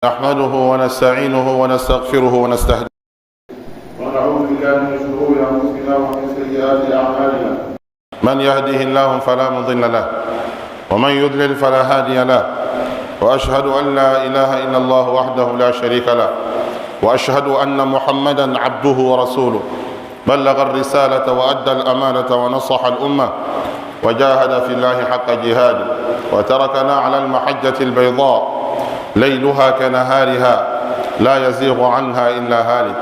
نحمده ونستعينه ونستغفره ونستهديه ونعوذ بالله من شرور انفسنا ومن سيئات اعمالنا من يهده الله فلا مضل له ومن يضلل فلا هادي له واشهد ان لا اله الا الله وحده لا شريك له واشهد ان محمدا عبده ورسوله بلغ الرساله وادى الامانه ونصح الامه وجاهد في الله حق جهاده وتركنا على المحجه البيضاء ليلها كنهارها لا يزيغ عنها إلا هالك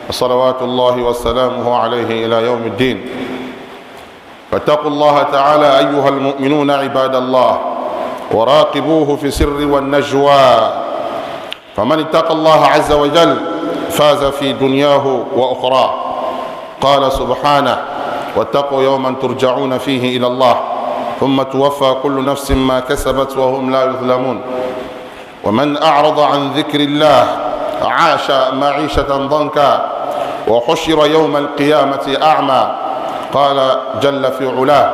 وصلوات الله وسلامه عليه إلى يوم الدين. فاتقوا الله تعالى أيها المؤمنون عباد الله وراقبوه في السر والنجوى، فمن اتقى الله عز وجل فاز في دنياه وأخراه. قال سبحانه: واتقوا يوما ترجعون فيه إلى الله ثم توفى كل نفس ما كسبت وهم لا يظلمون. ومن أعرض عن ذكر الله عاش معيشة ضنكا وحشر يوم القيامة أعمى. قال جل في علاه: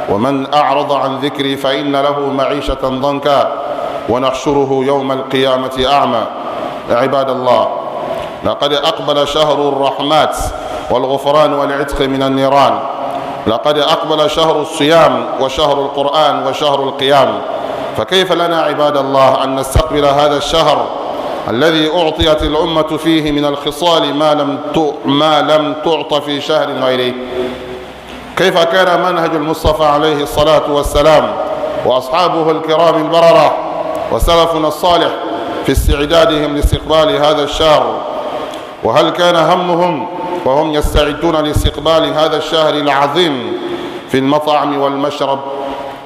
ومن أعرض عن ذكري فإن له معيشة ضنكا ونحشره يوم القيامة أعمى. عباد الله، لقد أقبل شهر الرحمات والغفران والعتق من النيران. لقد أقبل شهر الصيام وشهر القرآن وشهر القيام. فكيف لنا عباد الله أن نستقبل هذا الشهر الذي أعطيت الأمة فيه من الخصال ما لم تعط في شهر غيره؟ كيف كان منهج المصطفى عليه الصلاة والسلام وأصحابه الكرام البررة وسلفنا الصالح في استعدادهم لاستقبال هذا الشهر؟ وهل كان همهم وهم يستعدون لاستقبال هذا الشهر العظيم في المطعم والمشرب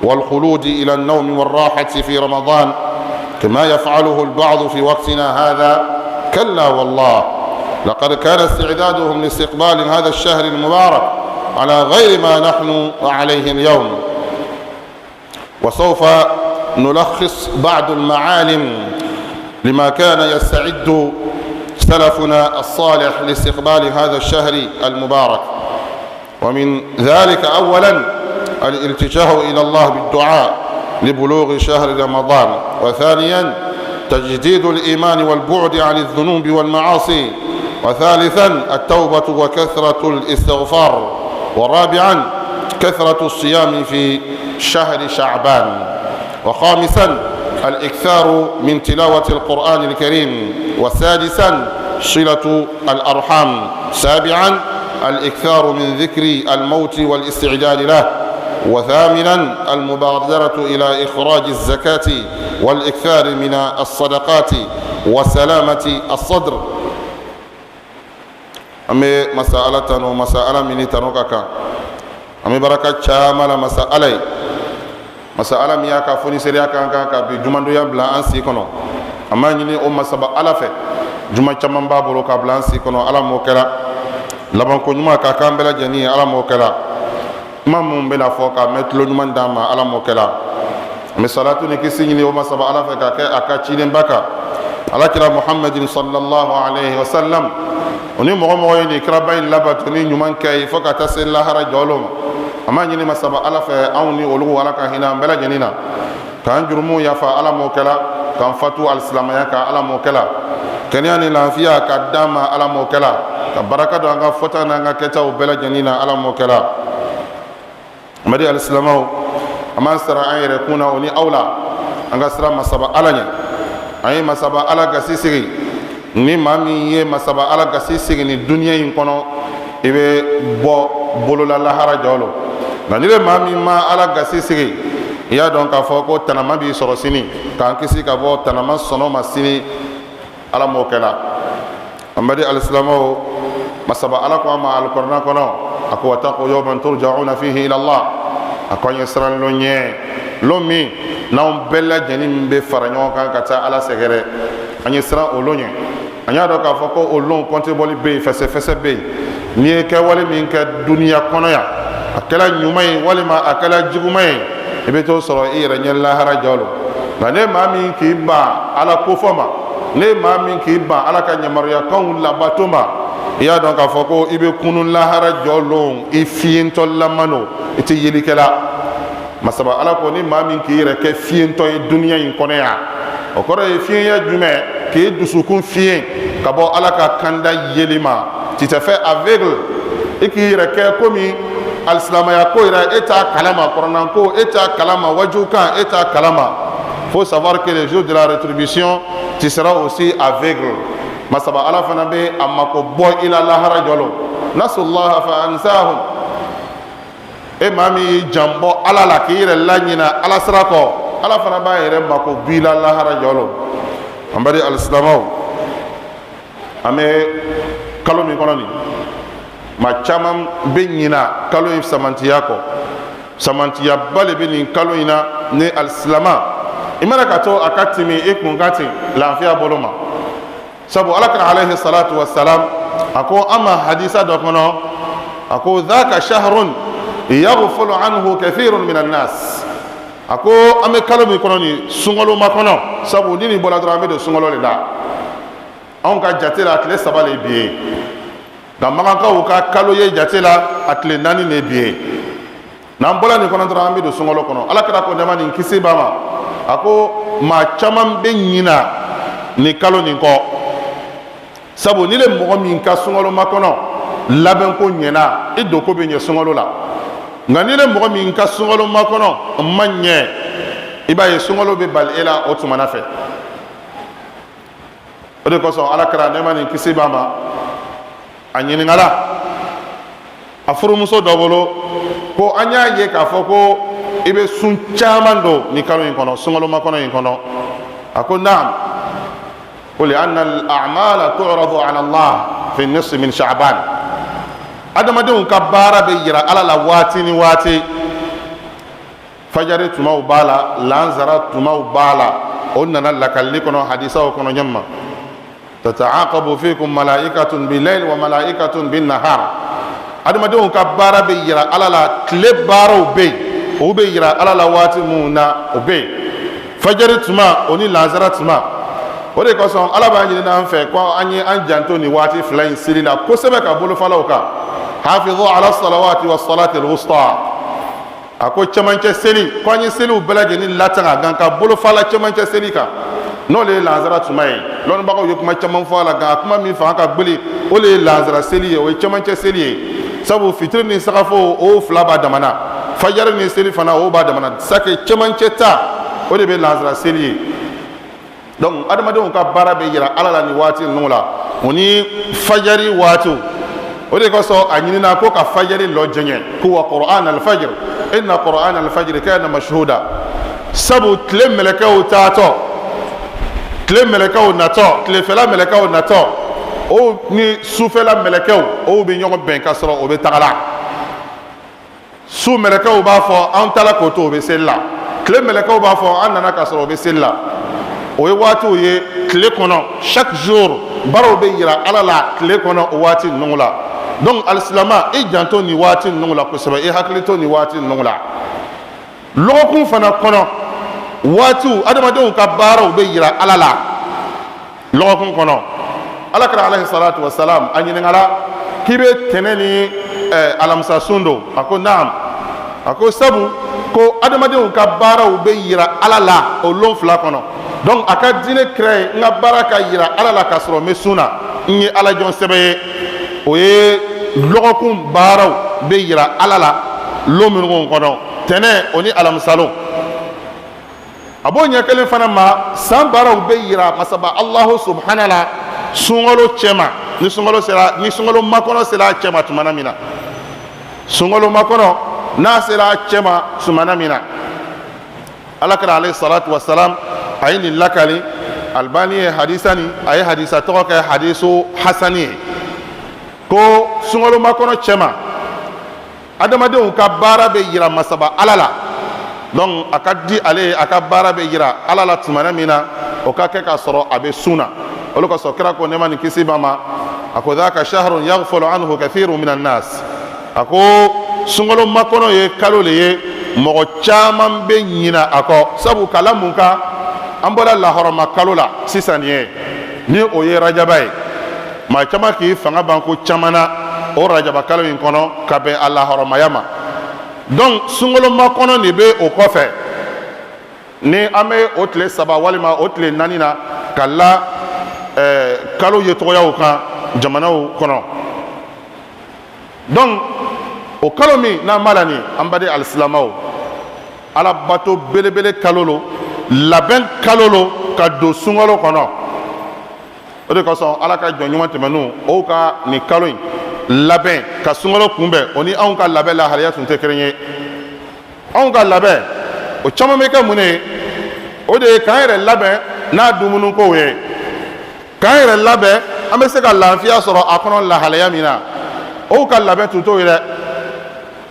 والخلود إلى النوم والراحة في رمضان كما يفعله البعض في وقتنا هذا؟ كلا والله، لقد كان استعدادهم لاستقبال هذا الشهر المبارك على غير ما نحن عليه اليوم. وسوف نلخص بعض المعالم لما كان يستعد سلفنا الصالح لاستقبال هذا الشهر المبارك. ومن ذلك أولا الالتجاء إلى الله بالدعاء لبلوغ شهر رمضان، وثانيا تجديد الإيمان والبعد عن الذنوب والمعاصي، وثالثا التوبة وكثرة الاستغفار، ورابعا كثرة الصيام في شهر شعبان، وخامسا الإكثار من تلاوة القرآن الكريم، وسادسا صلة الأرحام، سابعا الإكثار من ذكر الموت والاستعداد له، وثامنا المبادرة إلى إخراج الزكاة والإكثار من الصدقات وسلامة الصدر. أمي مسألة ومسألة من تنوكاكا أمي بركة شامل مسألة مياكا فوني سرياكا كاكا بجماندو يبلا أنسي كنو أما نيني أم سبا ألفة جمع شمان بابولو كابلا أنسي كنو ألا موكلا لبن كنما كاكا بلا جنيه ألا موكلا mamun bela foka metlo nyuman dama ala mokela mi salatu ni kisini o masaba ala fa ka akachi mbaka ala kira muhammadin sallallahu alayhi wa sallam oni mo ni krabay labatu ni nyuman kay foka tasilla hara jolom ama ni masaba ala fa awni olu wala ka hina bela janina kan jurumu ya fa ala mokela kan fatu al islamaya ka ala mokela kanyani lafiya ka dama ala mokela ka baraka do nga fota na nga keta o bela janina ala mokela. mari alislamaw aman sara an yɛrɛ kuna o ni aw la an ka sira masaba ala ɲɛ. an ye masaba ala gasi sigi ni maa min ye masaba ala gasi sigi ni duniya in kɔnɔ i bɛ bɔ bolola lahara jɔlo. nka ni bɛ maa min ma ala gasi sigi i y'a dɔn k'a fɔ ko tanama b'i sɔrɔ sini k'an kisi ka bɔ tanama sɔnɔ ma sini ala m'o kɛ la. mari alislamaw masaba ala ko an ma alikuranɛ kɔnɔ a ko wattaqu yawman turja'una fihi ila Allah. a ko an ye siran lo ɲɛ lo min n'anw bɛɛ lajɛlen bɛ fara ɲɔgɔn kan ka taa ala sɛgɛrɛ an ye siran o lo ɲɛ. an y'a dɔn k'a fɔ ko o lo kɔntebɔli bɛ yen fɛsɛfɛsɛ bɛ yen n'i ye kɛwale min kɛ duniya kɔnɔ yan a kɛla ɲuman ye walima a kɛla juguman ye i bɛ t'o sɔrɔ i yɛrɛ ɲɛ lahara jalo. nka ne maa min k'i ban ala kofɔ ma, ne maa min k'i ban ala ka yamaruyakanw labato ma, i y'a dɔn k'a fɔ ko i bɛ kunu lahara jɔlon i fiyentɔ lamano i tɛ yelikɛla. masaba ala ko ni maa min k'i yɛrɛ kɛ fiyentɔ ye duniya in kɔnɔ yan o kɔrɔ ye fiɲɛ jumɛn k'e dusukun fiɲɛ ka bɔ ala ka kanda yeli ma. Tu te fais aveugle et k'i yɛrɛ kɛ komi alisilamaya ko yɛrɛ e t'a kalama, kuranɛ ko e t'a kalama, waju kan e t'a kalama. Faut savoir que le jour de la rétribution tu seras aussi aveugle. Masaba ala fana bɛ a mako bɔ i la lahara jɔlɔ. Nasullaha fa ansahum. E maa min y'i janbɔ ala la k'i yɛrɛ laɲina ala sira kɔ, ala fana b'a yɛrɛ mako b'i la lahara jɔlɔ. An bari alisilamɛw, an bɛ kalo min kɔnɔ nin, maa caman bɛ ɲina kalo in samantiya kɔ. Samantiyaba de bɛ nin kalo in na ni alisilama. I mana ka to a ka timi i kun ka ten lafiya bolo ma. Sabu alakira alayhi salatu wa salam a ko an ma hadisa dɔ kɔnɔ, a ko dhaka shahrun yaghfulu anhu kathirun minan nas. A ko an bɛ kalo min kɔnɔ nin sunkalo ma kɔnɔ, sabu ni nin bɔra dɔrɔn an bɛ don sunkalo de la. Anw ka jate la tile 3 de bi ye, nka Makankaw ka kalo ye jate la a tile 4 de bi ye. N'an bɔra nin kɔnɔ dɔrɔn an bɛ don sunkalo kɔnɔ. Alakira ko nɛɛma nin kisi b'a ma, a ko maa caman bɛ ɲina nin kalo nin kɔ. Sabu ni le mɔgɔ min ka sunkalo makɔnɔ labɛnko ɲɛna, i don ko bɛ ɲɛ sunkalo la. Nka ni le mɔgɔ min ka sunkalo makɔnɔ ma ɲɛ, i b'a ye sunkalo bɛ bali e la o tumana fɛ. O de kosɔn alakira nɛɛma nin kisi b'a ma, a ɲininkala a furumuso dɔ bolo ko an y'a ye k'a fɔ ko i bɛ sun caman don nin kalo in kɔnɔ, sunkalo makɔnɔ in kɔnɔ. A ko naam. قل أن الأعمال تعرض على الله في النصف من شعبان. adamadenw ka baara bɛ yira ala la waati ni waati. fajari tumaw b'a la, lansara tumaw b'a la. O nana lakalili kɔnɔ hadisaw kɔnɔ ɲɛma. tataaqabu fikum malaikatun bilayl wa malaikatun bin nahar. adamadenw ka baara bɛ yira ala la, tile baaraw bɛ yen, o bɛ yira ala la waati mun na o bɛ yen. fajari tuma o ni lansara tuma. O de kosɔn ala b'a ɲini an fɛ ko an ye an janto nin waati fila in seli la kosɛbɛ ka bolofalaw kan. hafizu ala salawati wa salati al-wusta. a ko cɛmancɛ seli, ko an ye seliw bɛɛ lajɛlen latanga nka ka bolofala cɛmancɛ seli kan, n'o le ye lansara tuma ye. lɔnnibagaw ye kuma caman fɔ a la, nka kuma min fanga ka gbeli o le ye lansara seli ye, o ye cɛmancɛ seli ye. sabu fitiri ni sagafo o fila b'a damana, fajari ni seli fana o b'a damana, sake cɛmancɛ ta o de bɛ lansara seli ye. Donc adamadenw ka baara bɛ yira ala la nin waati ninnu la, o ni fajari waatiw. o de kosɔn a ɲinina ko ka fajari lɔ jɛŋɛ ko wa qur'an al-fajr inna qur'an al-fajr kana mashhuda. sabu tile mɛlɛkɛw taatɔ, tile mɛlɛkɛw natɔ, tilefɛla mɛlɛkɛw natɔ, o ni sufɛla mɛlɛkɛw o bɛ ɲɔgɔn bɛn ka sɔrɔ o bɛ tagala. su mɛlɛkɛw b'a fɔ an taala k'o to o bɛ seli la, tile mɛlɛkɛw b'a fɔ an nana ka sɔrɔ o bɛ seli la. o ye waatiw ye tile kɔnɔ chaque jour baaraw bɛ yira ala la tile kɔnɔ o waati ninnu la. donc alisilama i janto nin waati ninnu la kosɛbɛ, i hakili to nin waati ninnu la. lɔgɔkun fana kɔnɔ waatiw adamadenw ka baaraw bɛ yira ala la lɔgɔkun kɔnɔ. alakira alayhi salatu wa salam a ɲininkala k'i bɛ tɛnɛ ni alamisa sun don? a ko naam. a ko sabu ko adamadenw ka baaraw bɛ yira ala la o lon fila kɔnɔ. donc a ka diinɛ kira ye n ka baara ka yira ala la k'a sɔrɔ n bɛ sun na, n ye ala jɔn sɛbɛ ye. o ye lɔgɔkun baaraw bɛ yira ala la lon minnu kɔnɔ, tɛnɛ o ni alamisalo. a b'o ɲɛ kelen fana ma san baaraw bɛ yira masaba alahu subhana la sunkalo cɛma, ni sunkalo makɔnɔ sera a cɛma tumana min na, sunkalo makɔnɔ n'a sera a cɛma tumana min na. alakira alayhi salatu wa salam a ye nin lakali. albani ye hadisa nin, a ye hadisa tɔgɔ kɛ hadisu hasani ye, ko sunkalo makɔnɔ cɛma adamadenw ka baara bɛ yira masaba ala la. donc a ka di ale ye a ka baara bɛ yira ala la tumana min na, o ka kɛ k'a sɔrɔ a bɛ sun na. olu kosɔn kira ko nɛɛma ni kisi b'a ma, a ko dhaka shahrun yaghfulu anhu kathirun minan nas. a ko sunkalo makɔnɔ ye kalo le ye mɔgɔ caman bɛ ɲina a kɔ. sabu kala mun kan an bɔra lahɔrɔma kalo la sisan ye, ni o ye rajaba ye. maa caman k'i fanga ban ko caman na o rajaba kalo in kɔnɔ ka bɛn a lahɔrɔmaya ma. donc sunkalo makɔnɔ de bɛ o kɔfɛ, ni an bɛ o tile 3 walima o tile 4 na ka la kalo ye tɔgɔyaw kan jamanaw kɔnɔ. Donc o kalo min n'an b'a la nin an badi alisilamɛw ala bato belebele kalo lo labɛn kalo lo ka don sunkalo kɔnɔ. O de kosɔn ala ka jɔn ɲuman tɛmɛnnu o ka nin kalo in labɛn ka sunkalo kunbɛn o ni anw ka labɛn lahalaya tun tɛ kelen ye. Anw ka labɛn o caman bɛ kɛ mun ye o de ye k'an yɛrɛ labɛn n'a dumunikow ye, k'an yɛrɛ labɛn an bɛ se ka lafiya sɔrɔ a kɔnɔ lahalaya min na. O ka labɛn tun t'o ye dɛ.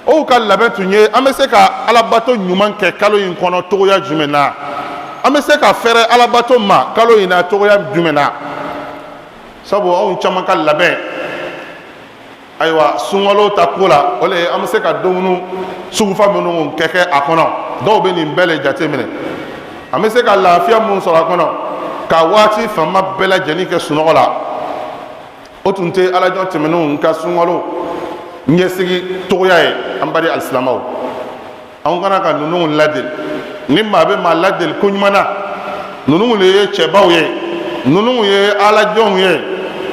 O ka labɛn tun ye an bɛ se ka alabato ɲuman kɛ kalo in kɔnɔ togoya jumɛn na, an bɛ se ka fɛrɛ alabato ma kalo in na togoya jumɛn na. Sabu anw caman ka labɛn ayiwa sunkalo ta ko la o le an bɛ se ka dumuni sugufa minnu kɛ a kɔnɔ dɔw bɛ nin bɛɛ le jateminɛ. An bɛ se ka lafiya mun sɔrɔ a kɔnɔ ka waati fanba bɛɛ lajɛlen kɛ sunɔgɔ la. O tun tɛ alajɔn tɛmɛnenw ka sunkalo ɲɛsigi togoya ye an bari alisilamɛw. Anw kana ka ninnu ladeli ni maa bɛ maa ladeli ko ɲuman na ninnu le ye cɛbaw ye, ninnu ye alajɔnw ye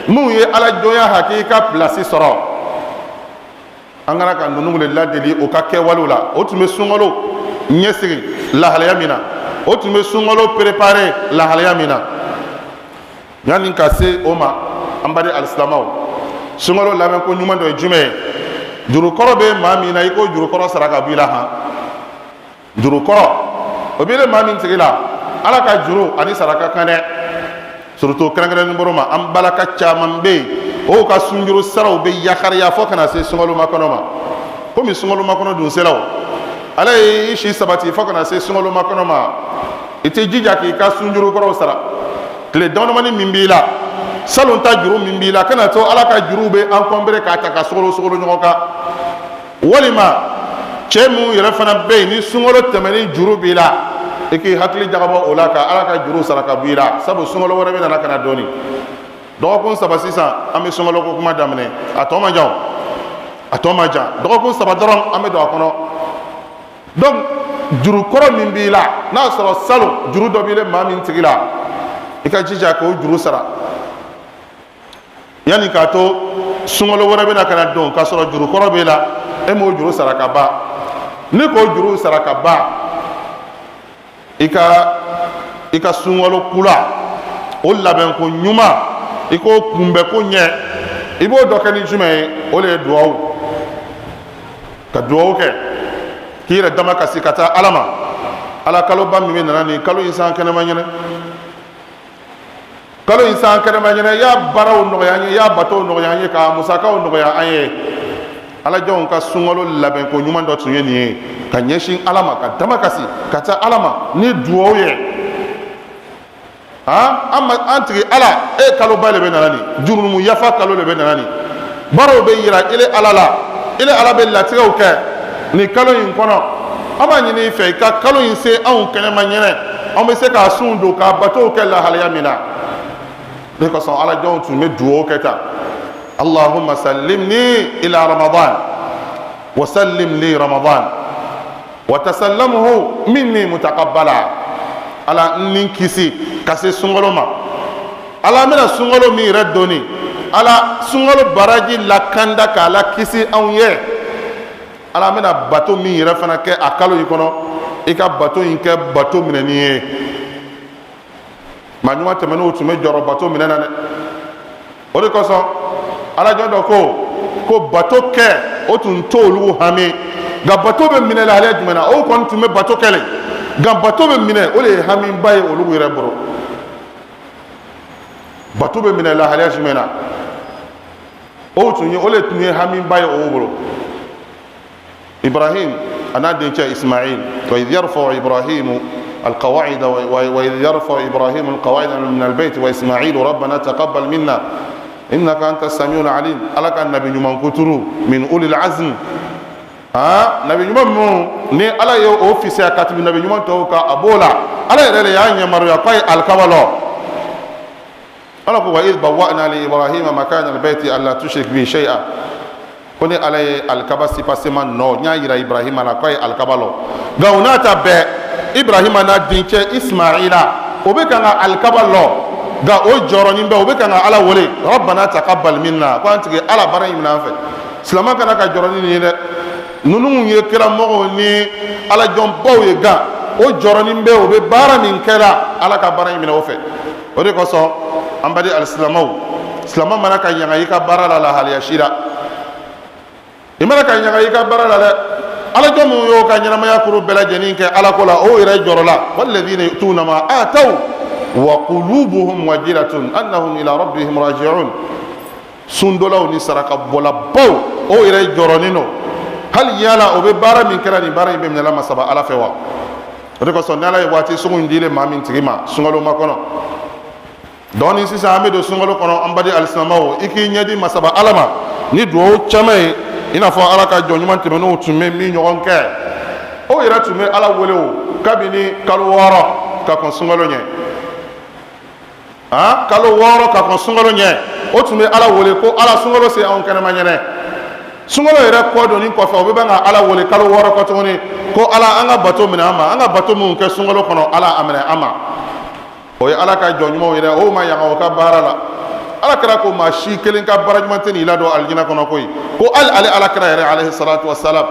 minnu ye alajɔnya hakika pilasi sɔrɔ. An kana ka ninnu le ladeli o ka kɛwalew la. O tun bɛ sunkalo ɲɛsigi lahalaya min na, o tun bɛ sunkalo préparer lahalaya min na. Yanni ka se o ma an bari alisilamɛw sunkalo labɛn ko ɲuman dɔ ye jumɛn ye? Jurukɔrɔ bɛ maa min na i ko jurukɔrɔ saraka b'i la han. Jurukɔrɔ o bɛ maa min tigi la ala ka juru ani saraka kan dɛ. Surtout kɛrɛnkɛrɛnnen bolo ma an balaka caman bɛ yen o ka sunjuru saraw bɛ yakariya fo kana se sunkalo makɔnɔ ma. Komi sunkalo makɔnɔ dun sera o ala ye i si sabati fo kana se sunkalo makɔnɔ ma i tɛ jija k'i ka sunjuru kɔrɔw sara. Tile damadamani min b'i la salon ta juru min b'i la kana to ala ka juru bɛ encombré k'a ta ka sogolo ɲɔgɔn kan. Walima cɛ minnu yɛrɛ fana bɛ yen ni sunkalo tɛmɛni juru b'i la i k'i hakili jagabɔ o la ka ala ka juru saraka b'i la. Sabu sunkalo wɛrɛ bɛ nana kana dɔɔni. Dɔgɔkun 3 sisan an bɛ sunkalo ko kuma daminɛ a tɔ man jan a tɔ man jan dɔgɔkun 3 dɔrɔn an bɛ don a kɔnɔ. Donc juru kɔrɔ min b'i la n'a sɔrɔ salon juru dɔ b'i la maa min tigi la i ka jija k'o juru sara yanni k'a to sunkalo wɛrɛ bɛ na ka na don k'a sɔrɔ juru kɔrɔ b'i la e m'o juru sara ka ban. Ni k'o juru sara ka ban i ka sunkalo kula o labɛn ko ɲuman i k'o kunbɛn ko ɲɛ i b'o dɔ kɛ ni jumɛn ye o de ye duwawu ka duwawu kɛ k'i yɛrɛ dama kasi ka taa ala ma. Ala kaloba min bɛ nana nin kalo in san kɛnɛma ɲɛnɛ, kalo in san kɛnɛma ɲɛnɛ i y'a baaraw nɔgɔya an ye, i y'a batow nɔgɔya an ye, ka musakaw nɔgɔya an ye. Alajɔnw ka sunkalo labɛn ko ɲuman dɔ tun ye nin ye ka ɲɛsin ala ma ka dama kasi ka taa ala ma ni duwawu ye. An tigi ala e kaloba le bɛ nana nin jurumu yafa kalo le bɛ nana nin baaraw bɛ yira ile ala la, ile ala bɛ latigɛw kɛ nin kalo in kɔnɔ. An b'a ɲini i fɛ i ka kalo in se anw kɛnɛma ɲɛnɛ an bɛ se k'a sun don k'a batow kɛ lahalaya min na. Ne kosɔn alajɔnw tun bɛ duwawu kɛ tan. Allahumma sallimni ila Ramadan wa sallim li Ramadan wa tasallamuhu minni mutaqabbala. Ala ni kisi ka se sunkalo ma. Ala bɛna sunkalo min yɛrɛ donni ala sunkalo baraji lakanda k'a la kisi anw ye. Ala bɛna bato min yɛrɛ fana kɛ a kalo in kɔnɔ i ka bato in kɛ bato minɛni ye. Maa ɲuman tɛmɛnenw tun bɛ jɔrɔ bato minɛ na dɛ. O de kosɔn alajɔn dɔ ko bato kɛ o tun t'olu hami nka bato bɛ minɛ lahalaya jumɛn na o kɔni tun bɛ bato kɛlɛ nka bato bɛ minɛ o de ye hamiba ye olu yɛrɛ bolo. Bato bɛ minɛ lahalaya jumɛn na o de tun ye hamiba ye o bolo. Ibrahim a n'a dencɛ Ismail wa idh yarfa'u Ibrahimu القواعد وإذ يرفع إبراهيم القواعد من البيت وإسماعيل ربنا تقبل منا إنك أنت السميع العليم. ألك النبي نمان كترو من أولي العزم نبي نمان ني ألا يو أوفيسيا كاتب نبي نمان توكا أبولا ألا يرى يعني يمر يقاي الكوالو. ألا وإذ بوأنا لإبراهيم مكان البيت ألا تشرك به شيئا koni alaye alkaba sipasema no nya yira Ibrahima la koy alkabalo gawnata be Ibrahima na dinche Ismaila o be kanga alkabalo ga o joronin be o be kana ala wole rabbana taqabbal minna ko antige ala bara yimna fe silama kana ka joronin ni de nunu ye kira mogo ni ala jom baw ye ga o joronin be o be bara min kera ala ka bara yimna o fe o de ko so ambadi al silama mana ka yanga yika bara la hal yashira imara ka yanga yika bara la ala jomu yo ka nyama yakuru bela jenin ke ala ko la o ire jorola walladhina yutuna ma ataw wa qulubuhum wajilatun annahum ila rabbihim raji'un sundolaw ni saraka bola baw o ire joronino hal yala o be bara min kera ni bara be nyala masaba ala fewa o de ko so nala wati sungun dile mamin tigima sungalo makono doni sisa amedo sungalo kono ambadi alisnamawo iki nyadi masaba alama ni do chame ina fo ala ka jonyuma temeno tume mi nyogon ke o ira tume ala wole o kabini kalo woro ka kon sungalo nye ha kalo woro ka kon sungalo nye o tume ala wole ko ala sungalo se on kana manyene sungalo ira ko do ni ko fa o be banga ala wole kalo woro ko to ni ko ala anga bato mina ama anga bato mun ke sungalo kono ala amene ama o ye ala ka jonyuma yira o ma yanga o ka barala ala kira ko ma shi kelen ka barajmante ni lado aljina kono koy ko ala kira yare alayhi salatu wassalam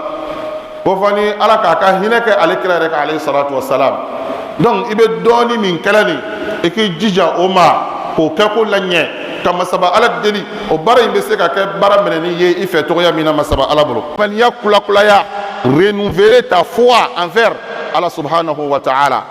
ko fani ala ka hinake ala kira yare alayhi salatu wassalam donc ibe doni min kalani e ki jija o ma ko ka ko lanye kama saba ala deli o bara imbe se ka ke bara meneni ye ife to ya mina masaba ala bolo man yakula kula ya renouveler ta foi envers Allah subhanahu wa ta'ala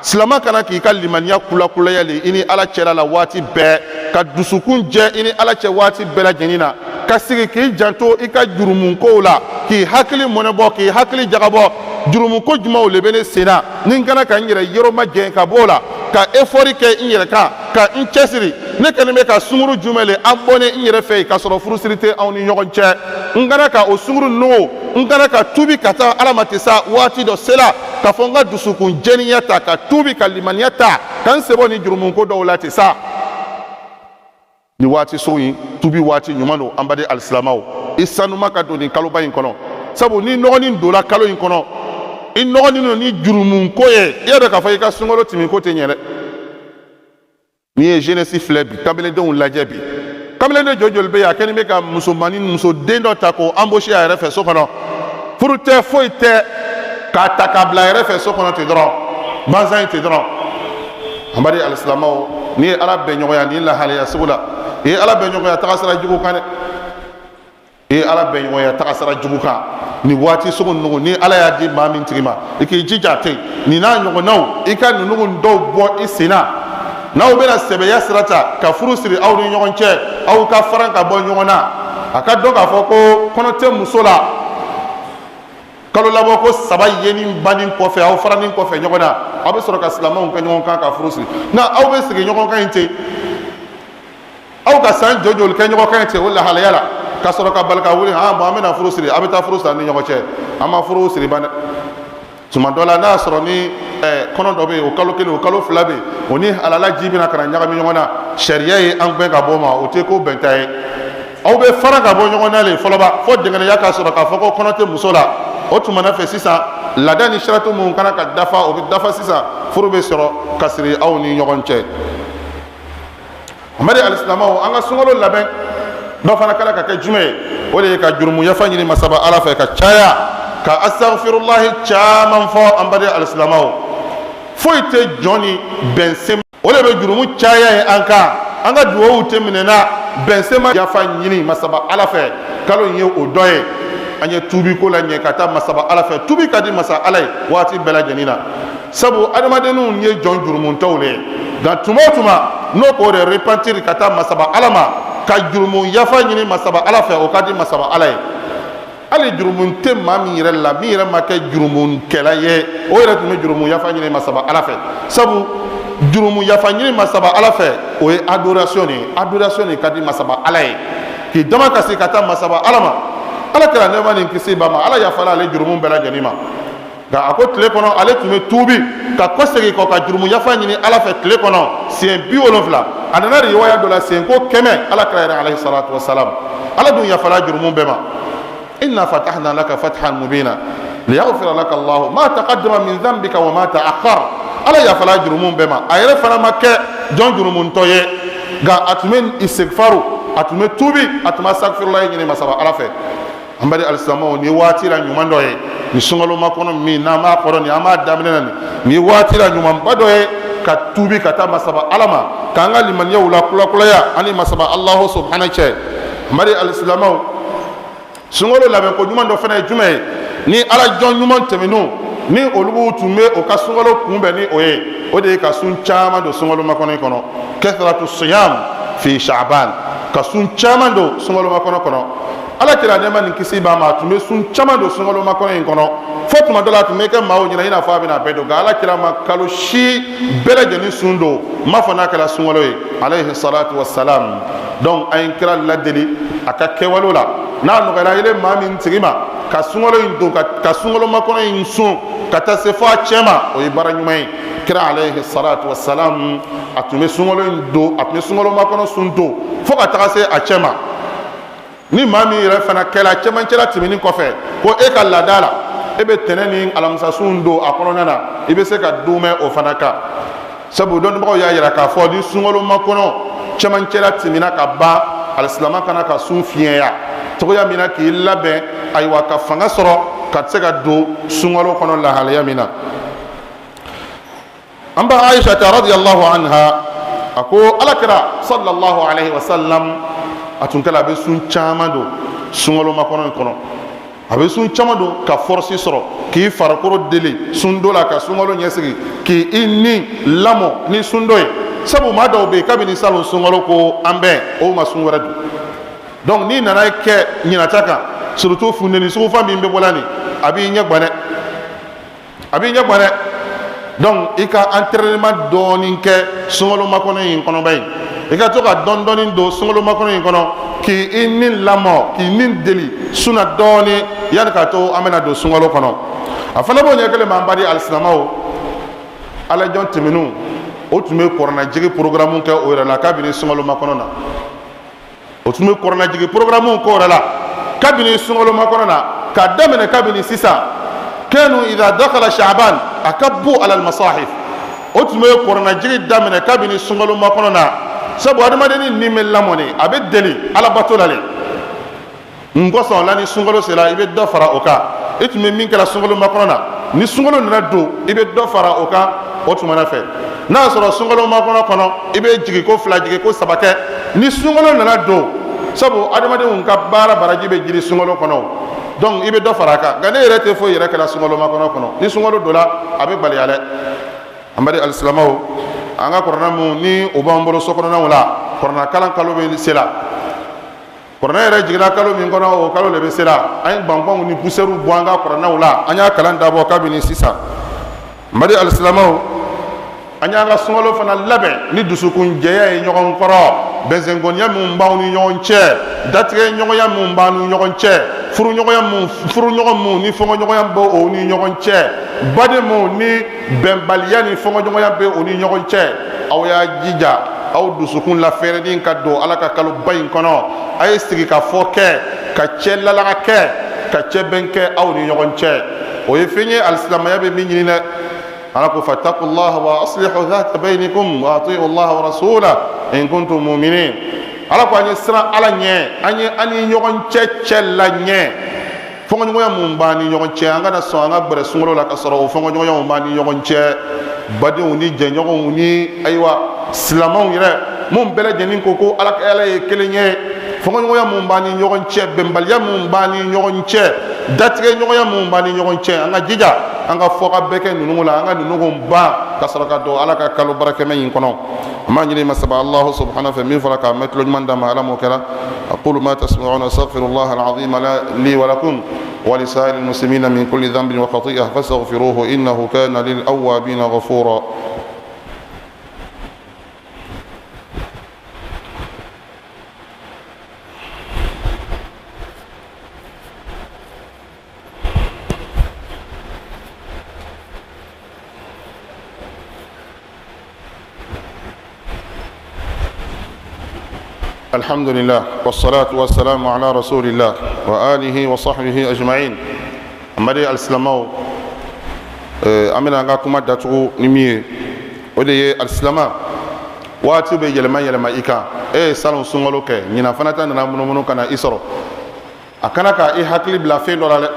silama kana k'i ka limaniya kula yali ini ala cɛla la waati bɛɛ ka dusukun jɛ ini ala cɛ waati bɛɛ lajɛlen na ka sigi k'i janto i ka jurumunkow la k'i hakili mɔnɛbɔ k'i hakili jagabɔ jurumunko jumanw le bɛ ne sen na ni n kana ka n yɛrɛ yɔrɔma jɛn ka bɔ o la ka effort kɛ n yɛrɛ kan ka n cɛsiri ne kɛlen bɛ ka sunkuru jumɛn le an bɔnen n yɛrɛ fɛ ka sɔrɔ furusiri tɛ anw ni ɲɔgɔn cɛ n kana ka o sunkuru nɔgɔ n kana ka tubi ka taa ala ma tesa waati dɔ sela ka fɔ n ka dusukun jɛniya ta ka tubi ka limaniya ta ka n sebɔ ni jurumunko dɔw la ten sa ni waati so in tubi waati ɲuman don an badi alisilamaw i sanuma ka don nin kaloba in kɔnɔ sabu ni nɔgɔnin donna kalo in kɔnɔ i nɔgɔnin don ni jurumunko ye i y'a dɔn k'a fɔ i ka sunkalo timinko tɛ ɲɛ dɛ n'i ye jeunesse filɛ bi kamalendenw lajɛ bi kamalenden jɔjɔli bɛ yen a kɛlen bɛ ka musomanin musoden dɔ ta k'o embaucher a yɛrɛ fɛ so kɔnɔ furu tɛ foyi tɛ k'a ta k'a bila a yɛrɛ fɛ so kɔnɔ ten dɔrɔn banzan ten dɔrɔn an bari alisilamaw n'i ye ala bɛn ɲɔgɔnya ni lahalaya sugu la i ye ala bɛn ɲɔgɔnya taga sira jugu kan dɛ i ye ala bɛn ɲɔgɔnya taga sira jugu kan nin waati sugu ninnu ni ala y'a di maa min tigi ma i k'i jija ten nin n'a ɲɔgɔnnaw i ka ninnu dɔw bɔ i sen na n'aw bɛna sɛbɛya sira ta ka furu siri aw ni ɲɔgɔn cɛ aw ka faran ka bɔ ɲɔgɔn na a ka dɔn k'a fɔ ko kɔnɔ tɛ muso la kalo labɔ ko saba yenin banin kɔfɛ aw faranin kɔfɛ ɲɔgɔn na aw bɛ sɔrɔ ka silamɛw kɛ ɲɔgɔn kan ka furu siri nka aw bɛ sigi ɲɔgɔn kan in ten aw ka san jɔjɔli kɛ ɲɔgɔn kan in ten o lahalaya la ka sɔrɔ ka bali ka wuli bon an bɛna furu siri aw bɛ taa furu siri ni ɲɔgɔn cɛ an ma furu siri ban dɛ tuma dɔ la n'a sɔrɔ ni kɔnɔ dɔ bɛ yen o kalo kelen o kalo fila bɛ yen o ni halala ji bɛna ka na ɲagami ɲɔgɔn na sariya ye an gɛn ka bɔ o ma o tɛ ko bɛnta ye aw bɛ fara ka bɔ ɲɔgɔn na le fɔlɔba fo dɛngɛniya ka sɔrɔ k'a fɔ ko kɔnɔ tɛ muso la o tuma fɛ sisan laada ni saratu mun kana ka dafa o bɛ dafa sisan furu bɛ sɔrɔ ka siri aw ni ɲɔgɔn cɛ amadu alisilamaw an ka sunkalo labɛn dɔ fana kɛra ka kɛ jumɛn ye o de ye ka jurumu yafa ɲini masaba ala fɛ ka caya ka astaghfirullahi caman fɔ an badi alisilamaw foyi tɛ jɔn ni bɛnsema o de bɛ jurumu caya ye an kan an ka duwawu tɛ minɛna bɛnsema yafa ɲini masaba ala fɛ kalo in ye o dɔ ye an ye tubi ko la ɲɛ ka taa masaba ala fɛ tubi ka di masa ala ye waati bɛɛ lajɛlen na sabu adamadenninw ye jɔn jurumuntɔw le ye nka tuma o tuma n'o k'o de repentir ka taa masaba ala ma ka jurumu yafa ɲini masaba ala fɛ o ka di masaba ala ye hali jurumun tɛ maa min yɛrɛ la min yɛrɛ ma kɛ jurumunkɛla ye o yɛrɛ tun bɛ jurumu yafa ɲini masaba ala fɛ sabu jurumu yafa ɲini masaba ala fɛ o ye adoration de ye adoration de ka di masaba ala ye k'i dama kasi ka taa masaba ala ma ala kɛra nɛɛma ni kisi ba ma ala yafala ale jurumu bɛɛ lajɛlen ma nka a ko tile kɔnɔ ale tun bɛ tuubi ka kɔsegin kɔ ka jurumu yafa ɲini ala fɛ tile kɔnɔ siɲɛ 70 a nana riwaya dɔ la siɲɛ ko 100 ala kɛra yɛrɛ alayhi salatu wasalam ala dun yafala jurumu bɛɛ ma inna fatahna laka fathan mubina liyaghfira laka allah ma taqaddama min dhanbika wa ma ta'akhkhar ala yafala jurumu bɛɛ ma a yɛrɛ fana ma kɛ jon jurumun toye ga atumen istighfaru atume tubi atuma astaghfirullah ni masaba ala fe ambari alislamao ni wati la nyuma ndoye ni sungalo makono mi na ma koro ni ama damina ni wati la nyuma badoye ka tubi kata masaba alama kanga liman yawla kula ya ani masaba allah subhanahu wa ta'ala ambari alislamao sungalo laben ko nyuma ndo fana jume ni ala jon nyuma temenu ni olubu tume o ka sungalo kumbe ni oye o de ka sun chama do sungalo makono kono kathratu siyam fi sha'ban ka sun chama do sungalo makono kono ala kira nema ni kisi ba ma tume sun chama do sungalo makono kono fotuma do la tume ke mawo nyina ina fa bina bedo ga ala kira ma kalo shi bele jeni sundo mafana kala sungalo yi alayhi salatu wassalam donc ayin kira ladeli aka kewalola na no gara ile ma min tigima ka sungalo indo ka sungalo makono sun kata sefa chema o ibara nyumai kira alayhi salatu wassalam atume sungalo indo atume sungalo makono sunto fo ka tagase a chema ni mami yɛrɛ fana kɛla cɛmancɛla tɛmɛni kɔfɛ ko e ka laada la e bɛ tɛnɛ ni alamisasun don a kɔnɔna na i bɛ se ka dumɛ o fana kan sabu dɔnnibagaw y'a yira k'a fɔ ni sunkalo makɔnɔ cɛmancɛla tɛmɛna ka ban alisilama kana ka sun fiɲɛya cogoya min na k'i labɛn ayiwa ka fanga sɔrɔ ka se ka don sunkalo kɔnɔ lahalaya min na an ba aisha ta radiyallahu anha a ko alakira sallallahu alaihi wasallam a tun kɛla a bɛ sun caman don sunkalo makɔnɔ in kɔnɔ a bɛ sun caman don ka force sɔrɔ k'i farikolo deli sun dɔ la ka sunkalo ɲɛsigi k'i ni lamɔ ni sun dɔ ye sabu maa dɔw bɛ yen kabini salon sunkalo ko an bɛn o ma sun wɛrɛ dun donc n'i nana kɛ ɲinata kan surtout funteni sugufan min bɛ bɔla nin a b'i ɲɛ guwan dɛ a b'i ɲɛ guwan dɛ donc i ka entraînement dɔɔni kɛ sunkalo makɔnɔ in kɔnɔba in i ka to ka dɔɔni don sunkalo makɔnɔ in kɔnɔ k'i ni lamɔ k'i ni deli sunna dɔɔni yanni ka to an bɛna don sunkalo kɔnɔ a fana b'o ɲɛ kelen ma an bari alisilamaw ala jɔn tɛmɛnenw o tun bɛ kɔrɔnajigi programme kɛ o yɛrɛ la kabini sunkalo makɔnɔ na o tun bɛ kɔrɔnajigi programme k'o yɛrɛ la kabini sunkalo makɔnɔ na ka daminɛ kabini sisan kanu idha dakhala sha'ban akabbu ala al-masahif o tun bɛ kɔrɔnajigi daminɛ kabini sunkalo makɔnɔ na sabu adamadenni ni bɛ lamɔni a bɛ deli alabato la le n kosɔn la ni sunkalo sera i bɛ dɔ fara o kan i tun bɛ min kɛra sunkalo makɔnɔ na ni sunkalo nana don i bɛ dɔ fara o kan o tuma fɛ n'a sɔrɔ sunkalo makɔnɔ kɔnɔ i bɛ jigi ko fila jigi ko saba kɛ ni sunkalo nana don sabu adamadenw ka baara baraji bɛ jiri sunkalo kɔnɔ donc i bɛ dɔ fara a kan nka ne yɛrɛ tɛ foyi yɛrɛ kɛra sunkalo makɔnɔ kɔnɔ ni sunkalo donla a bɛ baliya dɛ an bari alisilamaw an ka kɔrɔna mun ni o b'an bolo sokɔnɔnaw la kɔrɔna kalan kalo bɛ se la kɔrɔna yɛrɛ jiginna kalo min kɔnɔ o kalo de bɛ se la an ye banbanw ni poussière bɔ an ka kɔrɔnaw la an y'a kalan dabɔ kabini sisan an bari alisilamaw an y'an ka sunkalo fana labɛn ni dusukun jɛya ye ɲɔgɔn kɔrɔ bɛnsɛngɔniya min b'aw ni ɲɔgɔn cɛ datigɛ ɲɔgɔnya min b'an ni ɲɔgɔn cɛ furuɲɔgɔn mun ni fɔɲɔgɔnya bɛ o ni ɲɔgɔn cɛ badenw ni bɛnbaliya ni fɔɲɔgɔnya bɛ o ni ɲɔgɔn cɛ aw y'a jija aw dusukun lafɛɛrɛni ka don ala ka kaloba in kɔnɔ a ye sigi ka fɔ kɛ ka cɛ lalaga kɛ ka cɛ bɛn kɛ aw ni ɲɔgɔn cɛ o ye fɛn ye alisilamaya bɛ min ɲini dɛ ala ko fattaqullaha wa aslihu dhata bainikum wa ati'u allaha wa rasulahu in kuntum mu'minin ala ko an ye siran ala ɲɛ an ni ɲɔgɔn cɛ la ɲɛ fɔɲɔgɔnya mun b'an ni ɲɔgɔn cɛ an kana sɔn an ka gbɛrɛ sunkalo la ka sɔrɔ o fɔɲɔgɔnya mun b'an ni ɲɔgɔn cɛ badenw ni jɛɲɔgɔnw ni ayiwa silamɛw yɛrɛ mun bɛɛ lajɛlen ko ala ye kelen ye fɔɲɔgɔnya mun b'an ni ɲɔgɔn cɛ bɛnbaliya mun b'an ni ɲɔgɔn cɛ datigɛ ɲɔgɔnya mun b'an ni ɲɔgɔn cɛ an ka jija an ka fɔka bɛɛ kɛ ninnu la an ka ninnu ban ka sɔrɔ ka don ala ka kalo barakɛmɛ in kɔnɔ an b'a ɲini masaba alahu subhanahu fɛ min fɔra k'a mɛn tulo ɲuman d'a ma ala m'o kɛra aqulu ma tasma'una astaghfirullah al-azim li wa lakum wa li sa'iril muslimina min kulli dhanbin wa khati'ah fastaghfiruhu innahu kana lil awwabina ghafura الحمد لله والصلاة والسلام على رسول الله وآله وصحبه أجمعين أمري الإسلام أمنا نقوم داتو نمي ودي الإسلام waati bɛ yɛlɛma yɛlɛma i kan e ye salon sunkalo kɛ ɲinan fana ta nana munumunu ka na i sɔrɔ a kana ka i hakili bila fɛn dɔ la dɛ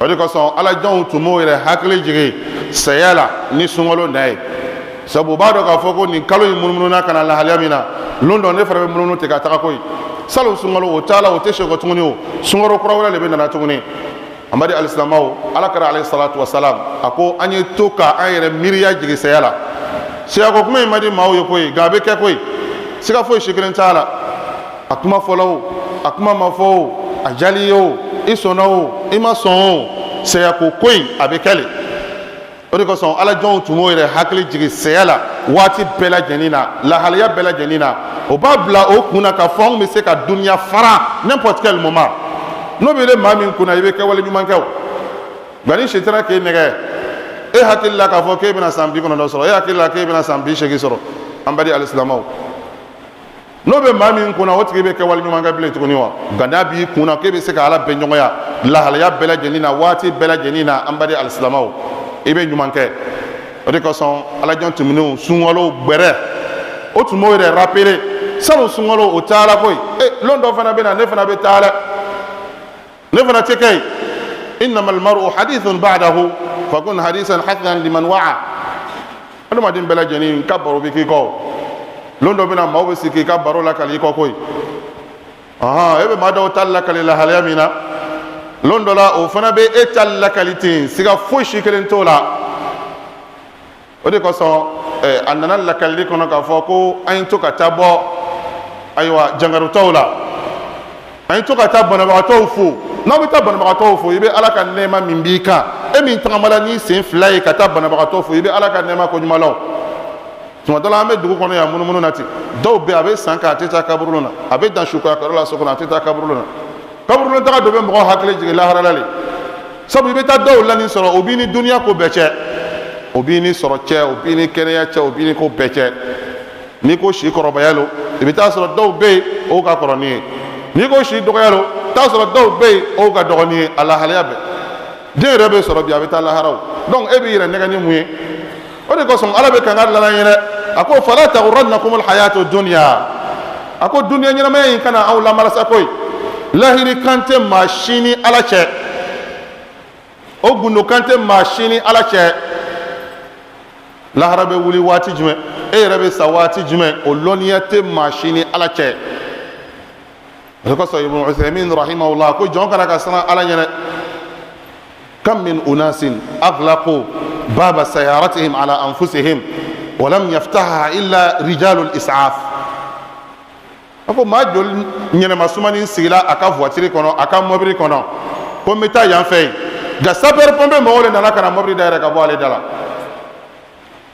o de kosɔn alajanw tun b'o yɛrɛ hakili jigin saya la ni sunkalo na ye sabu u b'a dɔn k'a fɔ ko nin kalo in munumununa ka na lahalaya min na lon dɔ ne fana bɛ munumunu ten ka taga koyi salon sunkalo o t'a la o tɛ segin kɔ tuguni o sunkalo kura wɛrɛ de bɛ nana tuguni amadi alisilamaw ala kɛra alayhi salatu wasalam a ko an ye to ka an yɛrɛ miiriya jigin saya la sayako kuma in ma di maaw ye koyi nka a bɛ kɛ koyi siga foyi si kelen t'a la a kuma fɔla o a kuma ma fɔ o a jali ye o i sɔnna o i ma sɔn o sayako ko in a bɛ kɛ le o de kosɔn alajɔnw tun b'o yɛrɛ hakili jigin saya la waati bɛɛ lajɛlen na lahalaya bɛɛ lajɛlen na o b'a bila o kun na k'a fɔ anw bɛ se ka duniya fara n'importe quel moment n'o bɛ maa min kunna i bɛ kɛwale ɲuman kɛ o nka ni sitana k'e nɛgɛ e hakili la k'a fɔ k'e bɛna san 90 sɔrɔ e hakili la k'e bɛna san 80 sɔrɔ an badi alisilamaw n'o bɛ maa min kunna o tigi bɛ kɛwale ɲuman kɛ bilen tuguni wa nka n'a b'i kunna k'e bɛ se ka ala bɛn ɲɔgɔnya lahalaya bɛɛ lajɛlen na waati bɛɛ lajɛlen na an badi alisilamaw i bɛ ɲuman kɛ o de kosɔn alajɔn tɛmɛnenw sunkalo gbɛrɛ o tun b'o yɛrɛ rappelé sanu sunkalo o taara koyi lon dɔ fana bɛ na ne fana bɛ taa dɛ ne fana tɛ kɛ yen innama almaru hadithun ba'dahu fakun hadisan hasanan liman wa'a adamaden bɛɛ lajɛlen ka baro bɛ k'i kɔ lon dɔ bɛ na maaw bɛ sigi k'i ka baro lakali i kɔ koyi e bɛ maa dɔw ta lakali lahalaya min na lon dɔ la o fana bɛ e ta lakali ten siga foyi si kelen t'o la o de kosɔn a nana lakalili kɔnɔ k'a fɔ ko an ye to ka taa bɔ ayiwa jangarutaw la an ye to ka taa banabagatɔw fo n'aw bɛ taa banabagatɔw fo i bɛ ala ka nɛɛma min b'i kan e min tagamala ni sen fila ye ka taa banabagatɔ fo i bɛ ala ka nɛɛma ko ɲuman la tuma dɔ la an bɛ dugu kɔnɔ yan munumunu na ten dɔw bɛ yen a bɛ san k'a tɛ taa kaburu la a bɛ dan sukuyakɔrɔ la so kɔnɔ a tɛ taa kaburu la kaburu taga dɔ bɛ mɔgɔ hakili jigin lahara la le sabu i bɛ taa dɔw lani sɔrɔ o b'i ni duniya ko bɛɛ cɛ o b'i ni sɔrɔ cɛ o b'i ni kɛnɛya cɛ o b'i ni ko bɛɛ cɛ n'i ko si kɔrɔbaya lo i bɛ taa sɔrɔ dɔw bɛ yen o ka kɔrɔ ni ye n'i ko si dɔgɔya lo taa sɔrɔ dɔw bɛ yen o ka dɔgɔ ni ye a lahalaya bɛɛ den yɛrɛ bɛ sɔrɔ bi a bɛ taa laharaw donc e b'i yɛrɛ nɛgɛ ni mun ye o de kosɔn ala bɛ kangari da an ye dɛ a ko fala taghurrannakumul hayatu dunya a ko duniya ɲɛnamaya in kana aw lamarasa koyi lahiri kan tɛ maa si ni ala cɛ o gundo kan tɛ maa si ni ala cɛ lahara bɛ wuli waati jumɛn e yɛrɛ bɛ sa waati jumɛn o lɔnniya tɛ maa si ni ala cɛ o de kosɔn ibn Uthaymin rahimahullah ko jɔn kana ka siran ala ɲɛ dɛ kam min unasin aghlaqu baba sayaratihim ala anfusihim walam yaftaha illa rijalul is'af a ko maa joli ɲɛnɛma sumani sigila a ka voiture kɔnɔ a ka mobili kɔnɔ ko n bɛ taa yan fɛ yen nka sapeur pompier mɔgɔw de nana ka na mobili dayɛlɛ ka bɔ ale da la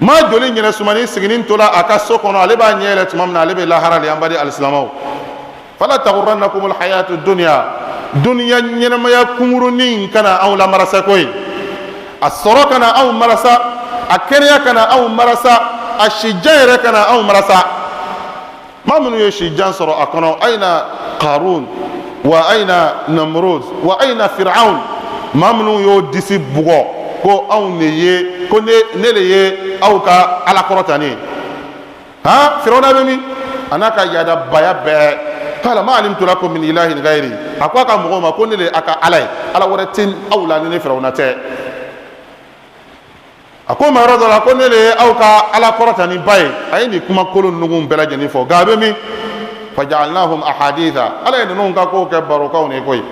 maa joli ɲɛnɛ sumani siginin tola a ka so kɔnɔ ale b'a ɲɛ yɛlɛ tuma min na ale bɛ lahara le an badi alisilamaw fala taghurrannakumul hayatu dunya duniya ɲɛnɛmaya kunkurunin kana anw lamarasa koyi a sɔrɔ kana anw marasa a kɛnɛya kana anw marasa a sijan yɛrɛ kana anw marasa maa minnu ye sijan sɔrɔ a kɔnɔ ayina qarun wa ayina namrud wa ayina fir'aun maa minnu y'o disi bugɔ ko anw de ye ko ne de ye aw ka alakɔrɔta ne ye firawuna bɛ min a n'a ka yaadabaya bɛɛ k'ala ma alimtu lakum min ilahin ghayri a ko a ka mɔgɔw ma ko ne de ye a ka ala ye ala wɛrɛ tɛ aw la ni ne firawuna tɛ a ko maa yɔrɔ dɔ la ko ne de ye aw ka ala kɔrɔta ni ba ye a ye nin kuma kolon ninnu bɛɛ lajɛlen fɔ nka a bɛ min faja'alnahum ahaditha ala ye ninnu ka kow kɛ barokaw ni koyi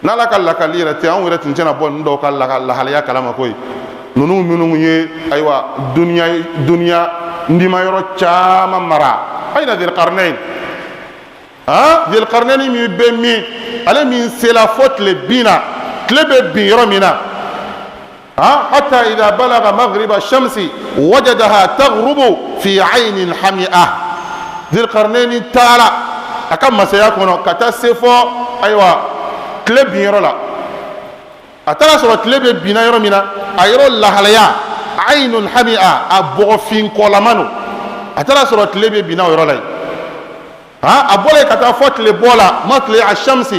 n'ala ka lakali yɛrɛ tɛ anw yɛrɛ tun tɛna bɔ ninnu dɔw ka lahalaya kalama koyi ninnu minnu ye ayiwa duniya ndima yɔrɔ caman mara ayina Dhul-Qarnayn Dhul-Qarnayn min bɛ min ale min sela fo tile 10 na tile bɛ bin yɔrɔ min na حتى إذا بلغ مغرب الشمس وجدها تغرب في عين حمئة ذي القرنين تعالى أكم سيكون كتاسفو أيوة كلب يرولا أترى سورة كلب بنا يرومنا أيرو لهليا عين حمئة أبوغفين كولامانو أترى سورة كلب بنا يرولا أبولي كتافو كلبولا مطلع الشمس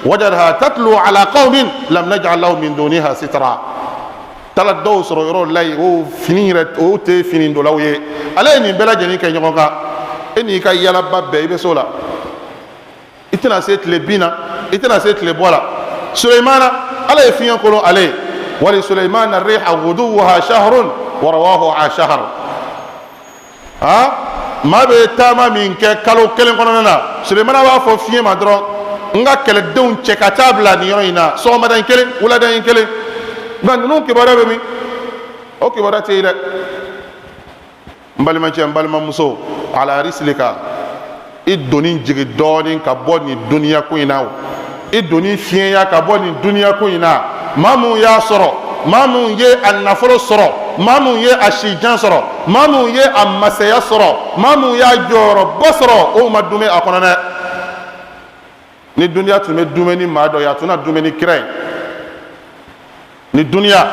وجدها تتلو على قوم لم نجعل له من دونها سترا tala do soro yoro lay o finire o te finin do lawye ale ni bela jeni kay nyoga eni kay yala babbe ibe sola itina set le bina itina set le bola sulaymana ala fiyan ko ale wali sulaymana riha ghuduha shahrun wa rawahu a shahr ha ma be tama min ke kalo kelen kono na sulaymana wa fo fiyan ma dron nga kele deun che katabla ni yoina so madan kelen wala dan kelen ban non ke bara be mi o ke bara te ila mbalima ci mbalima muso ala rislika idoni jigi doni ka boni dunya ko inaw idoni fiyen ya ka boni dunya ko ina mamu ya soro mamu ye annaforo soro mamu ye ashijan soro mamu ye amasaya soro mamu ya joro bosoro o madume akonana ni dunya tume dume ni mado ya tuna dume ni kire ni dunya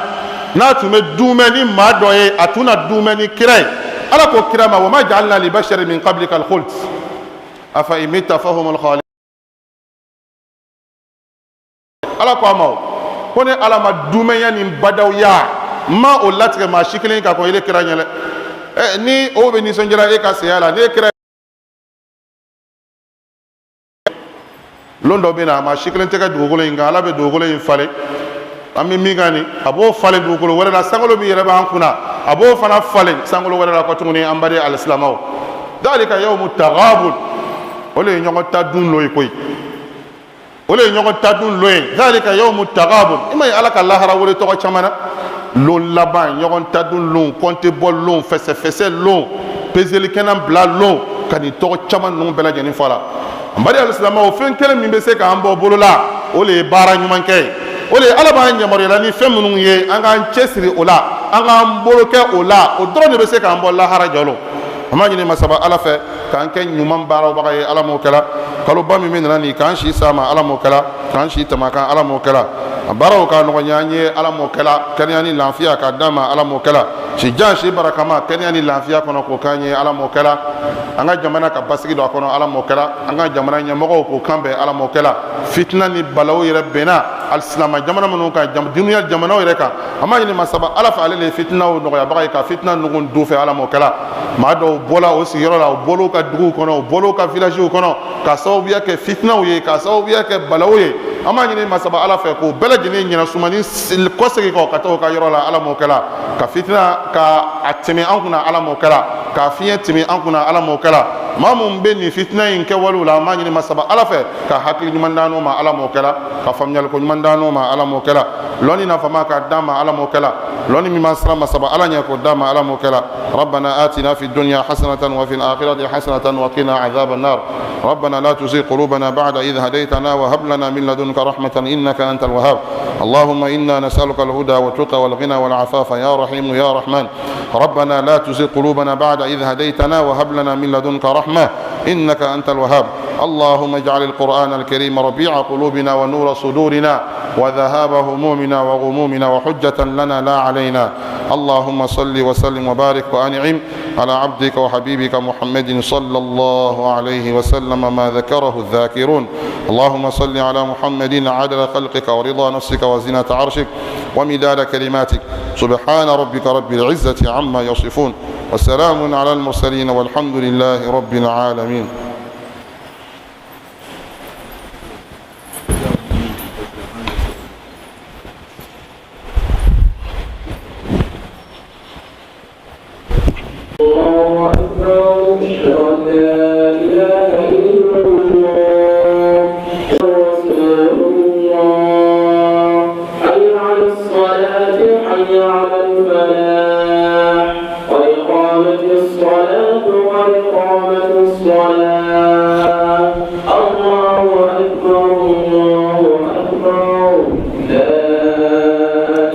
na tume dume ni mado ye atuna dume ni kire ala ko kirama wa ma ja'alna li basharin min qablika al-khuld afa imita fahum al-khalid ala ko amaw kone ala ma dume ya ni badaw ya ma o latre ma shikilin ka ko ile kira nyele ni o be ni sonjira e ka se ala ni kira londo bina ma shikilin te ka dugolo inga ala be dugolo in fale ami migani abo fale dugolo wala sangolo bi yere ba hankuna abo fana fale sangolo wala ko tunguni ambade al-islamaw dalika yawm at-taghabun ole nyongo tadun loy koy ole nyongo tadun loy dalika yawm at-taghabun imay alaka lahara wala to ko chamana lon laban nyongo tadun lon konte bol lon fesse lon pezeli kenan bla lon kani to chaman non bela jeni fala ambade al-islamaw fen kele min be se ka ambo bolola ole bara nyuman kay ole ala ba nyamari la ni femunu ye anga chesiri ola anga mboloke ola o drone be se ka ambo lahara jolo amani ni masaba ala fe kan ken nyuman bara o bagaye ala mo kala kalo bami min nani kan shi sama ala mo kala kan shi tamaka ala mo kala bara o ka no nyanye ala mo kala kanyani lafiya ka dama ala mo kala shi jan shi barakama kanyani lafiya kono ko kanye ala mo kala anga jamana ka basigi do kono ala mo kala anga jamana nyamo ko kambe ala mo kala fitna ni balaw yere bena al-islam jamana manu ka dunya jamana yere ka amani ni masaba ala fa ale fitna o no ya bagaye ka fitna no gon do fe ala mo kala ma do bola o sigiro la o bolo ka dugu kono o bolo ka village o kono ka sawiya ke fitna o ye ka sawiya ke balaw ye amani ni masaba ala fa ko bela jini nyina sumani ko segi ko ka to ka yoro la ala mo kala ka fitna ka atimi an kuna ala mo kala ka fiye timi an kuna ala mo kala mamun be ni fitna in ke walula amani ni masaba ala fa ka hakili nyumandano ma ala mo kala ka famnyal ko nyumandano ma ala mo kala loni na fama ka dama ala mo kala loni mi masra masaba ala nya ko dama ala mo kala rabbana atina fi dunya hasanatan wa fil akhirati hasanatan wa qina adhaban nar ربنا لا تزغ قلوبنا بعد إذ هديتنا وهب لنا من لدنك رحمة إنك أنت الوهاب اللهم إنا نسألك الهدى والتقى والغنى والعفاف يا رحيم يا رحمن ربنا لا تزغ قلوبنا بعد إذ هديتنا وهب لنا من لدنك رحمة إنك أنت الوهاب اللهم اجعل القرآن الكريم ربيع قلوبنا ونور صدورنا وذهاب همومنا وغمومنا وحجة لنا لا علينا اللهم صل وسلم وبارك وأنعم على عبدك وحبيبك محمد صلى الله عليه وسلم ما ذكره الذاكرون اللهم صل على محمد عدد خلقك ورضا نفسك وزنة عرشك ومداد كلماتك سبحان ربك رب العزة عما يصفون والسلام على المرسلين والحمد لله رب العالمين. الله أكبر أشهد أن لا إله إلا الله رسول الله حي على الصلاة حي على الفلاح قد قامت الصلاة قد قامت الصلاة الله أكبر الله أكبر لا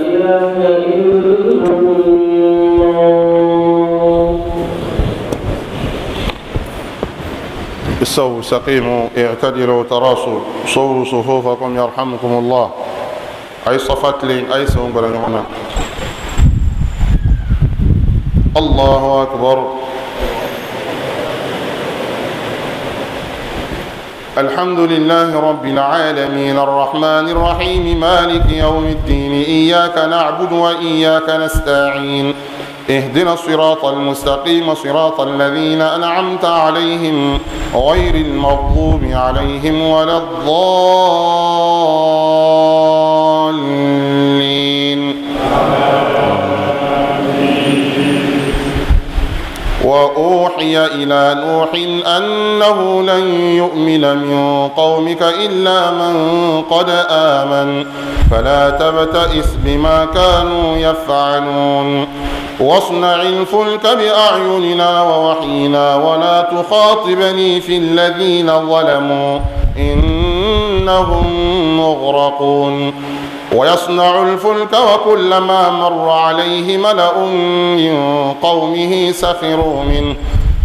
إله إلا الله. استووا استقيموا اعتدلوا تراصوا صوروا صفوفكم يرحمكم الله. أي صفت لي أي سوم بلغنا. الله أكبر. الحمد لله رب العالمين الرحمن الرحيم مالك يوم الدين إياك نعبد وإياك نستعين اهدنا الصراط المستقيم صراط الذين أنعمت عليهم غير المغضوب عليهم ولا الضالين. وأوحي إلى نوح أنه لن يؤمن من قومك إلا من قد آمن فلا تبتئس بما كانوا يفعلون واصنع الفلك بأعيننا ووحينا ولا تخاطبني في الذين ظلموا إنهم مغرقون. ويصنع الفلك وكلما مر عليه ملأ من قومه سخروا منه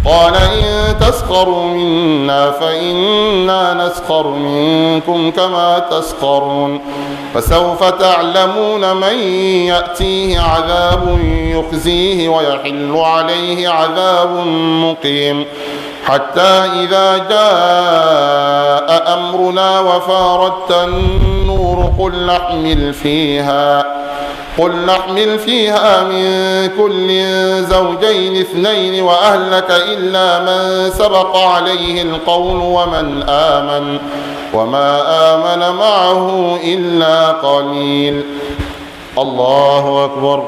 قال إن تسخروا منا فإنا نسخر منكم كما تسخرون فسوف تعلمون من يأتيه عذاب يخزيه ويحل عليه عذاب مقيم حتى إذا جاء أمرنا وفارت النور قل نحمل فيها من كل زوجين اثنين وأهلك إلا من سبق عليه القول وما آمن معه إلا قليل. الله أكبر.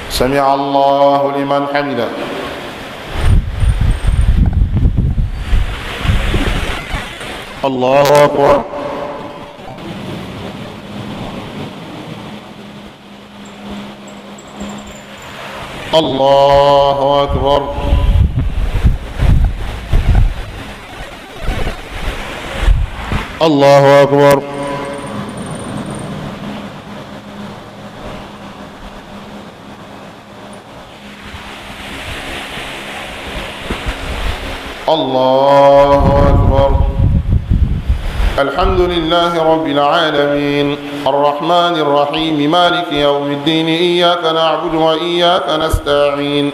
سمع الله لمن حمده. الله أكبر. الله أكبر. الله أكبر. الله أكبر. الحمد لله رب العالمين الرحمن الرحيم مالك يوم الدين إياك نعبد وإياك نستعين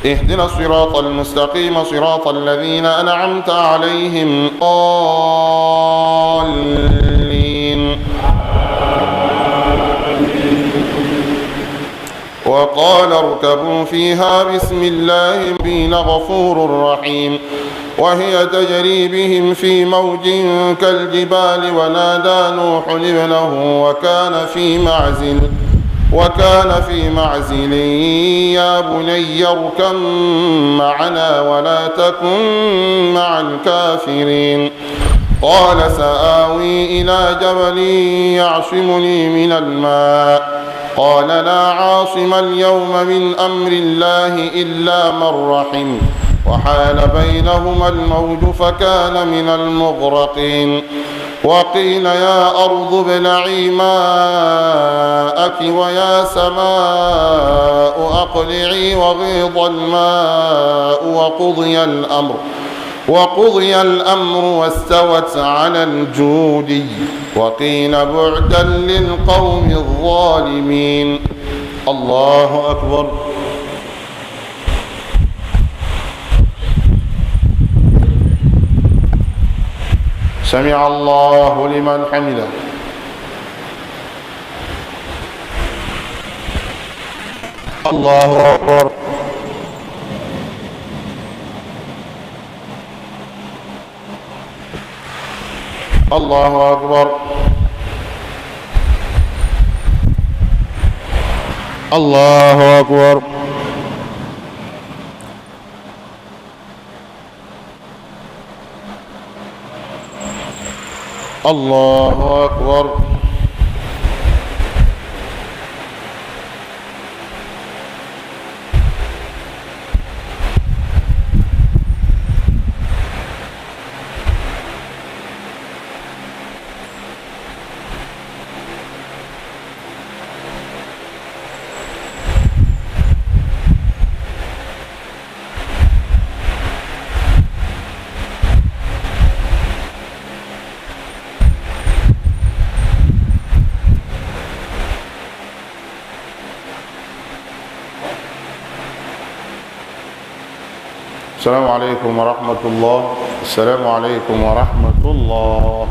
اهدنا الصراط المستقيم صراط الذين أنعمت عليهم ضالين. وقال اركبوا فيها بسم الله مبين غفور رحيم وهي تجري بهم في موج كالجبال ونادى نوح ابنه وكان في معزل يا بني اركب معنا ولا تكن مع الكافرين قال سآوي إلى جبل يعصمني من الماء قال لا عاصم اليوم من أمر الله إلا من رحم وحال بينهما الموج فكان من المغرقين وقيل يا أرض ابلعي ماءك ويا سماء أقلعي وغيض الماء وقضي الأمر واستوت على الجودي وقيل بعدا للقوم الظالمين. الله أكبر. سمع الله لمن حمده. الله أكبر. الله أكبر. الله أكبر. الله أكبر. السلام عليكم ورحمة الله. السلام عليكم ورحمة الله.